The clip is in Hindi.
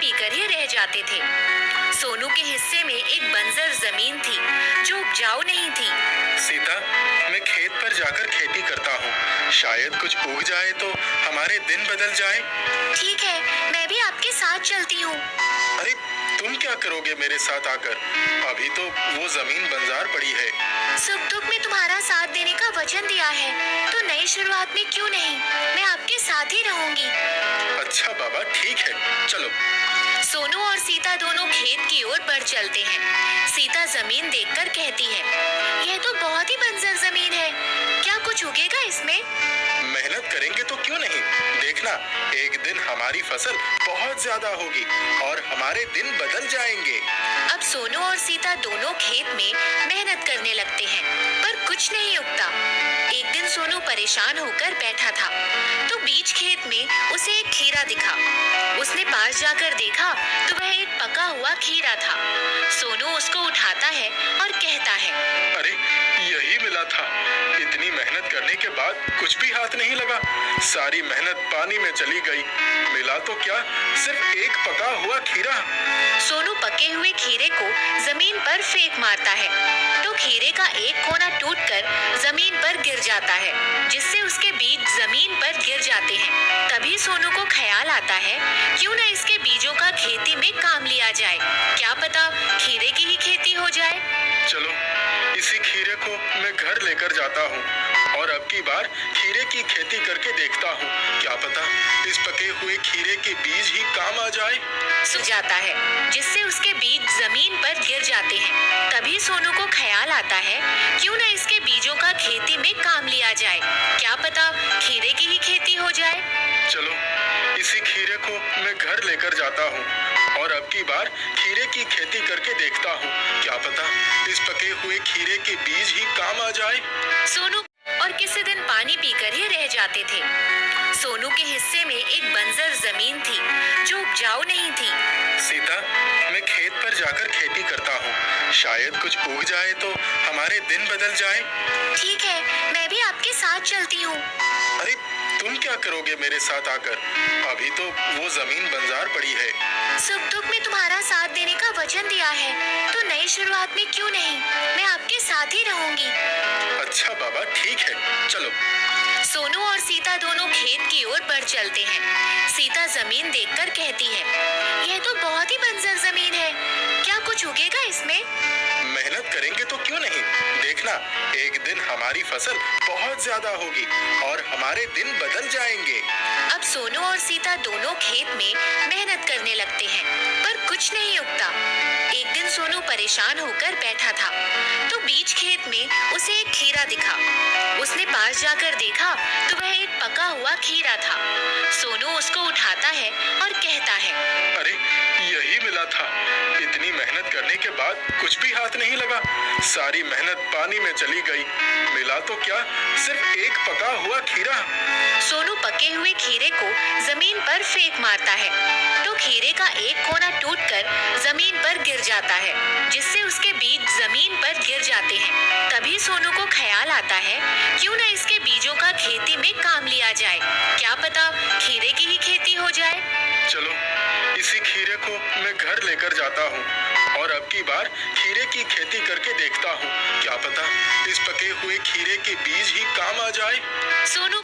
पीकर ही रह जाते थे। सोनू के हिस्से में एक बंजर जमीन थी जो उपजाऊ नहीं थी। सीता, मैं खेत पर जाकर खेती करता हूँ। शायद कुछ उग जाए तो हमारे दिन बदल जाए। ठीक है, मैं भी आपके साथ चलती हूँ। अरे, तुम क्या करोगे मेरे साथ आकर? अभी तो वो जमीन बंजार पड़ी है। सुख दुख में तुम्हारा साथ देने का वचन दिया है, तो नई शुरुआत में क्यों नहीं? मैं आपके साथ ही रहूंगी। अच्छा बाबा, ठीक है, चलो। सोनू और सीता दोनों खेत की ओर बढ़ चलते हैं। सीता जमीन देखकर कहती है, यह तो बहुत ही बंजर जमीन है, क्या कुछ उगेगा इसमें? मेहनत करेंगे तो क्यों नहीं? देखना, एक दिन हमारी फसल बहुत ज्यादा होगी और हमारे दिन बदल जाएंगे। अब सोनू और सीता दोनों खेत में मेहनत करने लगते हैं, पर कुछ नहीं उगता। एक दिन सोनू परेशान होकर बैठा था, तो बीच खेत में उसे एक खीरा दिखा। उसने पास जाकर देखा तो वह एक पका हुआ खीरा था। सोनू उसको उठाता है और कहता है, अरे, यही मिला था। इतनी मेहनत करने के बाद कुछ भी हाथ नहीं लगा। सारी मेहनत पानी में चली गई। मिला तो क्या, सिर्फ एक पका हुआ खीरा। सोनू पके हुए खीरे को जमीन पर फेंक मारता है, तो खीरे का एक कोना टूटकर जमीन पर गिर जाता है, जिससे उसके बीज जमीन पर गिर जाते हैं। तभी सोनू को ख्याल आता है, क्यों न इसके बीजों का खेती में काम लिया जाए। क्या पता खीरे की ही खेती हो जाए। चलो, इसी खीरे को मैं घर लेकर जाता हूँ और अब की बार खीरे की खेती करके देखता हूँ। क्या पता इस पके हुए खीरे के बीज ही काम आ जाए। सूख जाता है, जिससे उसके बीज जमीन पर गिर जाते हैं। तभी सोनू को ख्याल आता है, क्यों न इसके बीजों का खेती में काम लिया जाए। क्या पता खीरे की ही खेती हो जाए। चलो, इसी खीरे को मैं घर लेकर जाता हूँ और अब की बार खीरे की खेती करके देखता हूँ। क्या पता इस पके हुए खीरे के बीज ही काम आ जाए। सोनू और किसी दिन पानी पीकर ही रह जाते थे। सोनू के हिस्से में एक बंजर जमीन थी जो उपजाऊ नहीं थी। सीता, मैं खेत पर जाकर खेती करता हूँ। शायद कुछ उग जाए तो हमारे दिन बदल जाए। ठीक है, मैं भी आपके साथ चलती हूँ। अरे, तुम क्या करोगे मेरे साथ आकर? अभी तो वो जमीन बंजार पड़ी है। सुख दुख में तुम्हारा साथ देने का वचन दिया है, तो नई शुरुआत में क्यों नहीं? मैं आपके साथ ही रहूंगी। अच्छा बाबा, ठीक है, चलो। सोनू और सीता दोनों खेत की ओर बढ़ चलते हैं। सीता जमीन देखकर कहती है, यह तो बहुत ही बंजर जमीन है, क्या कुछ उगेगा इसमें? मेहनत करेंगे तो क्यों नहीं? देखना, एक दिन हमारी फसल बहुत ज्यादा होगी और हमारे दिन बदल जाएंगे। अब सोनू और सीता दोनों खेत में मेहनत करने लगते हैं, पर कुछ नहीं उगता। एक दिन सोनू परेशान होकर बैठा था, तो बीच खेत में उसे एक खीरा दिखा। उसने पास जाकर देखा तो वह एक पका हुआ खीरा था। सोनू उसको उठाता है और कहता है, अरे, यही मिला था। इतनी मेहनत करने के बाद कुछ भी हाथ नहीं लगा। सारी मेहनत पानी में चली गई। मिला तो क्या, सिर्फ एक पका हुआ खीरा। सोनू पके हुए खीरे को जमीन पर फेंक मारता है, तो खीरे का एक कोना टूटकर जमीन पर गिर जाता है, जिससे उसके बीज जमीन पर गिर जाते हैं। तभी सोनू को ख्याल आता है, क्यों न इसके बीजों का खेती में काम लिया जाए। क्या पता खीरे की ही खेती हो जाए। चलो, इसी खीरे को मैं घर लेकर जाता हूँ और अब की बार खीरे की खेती करके देखता हूँ। क्या पता इस पके हुए खीरे के बीज ही काम आ जाए। सोनू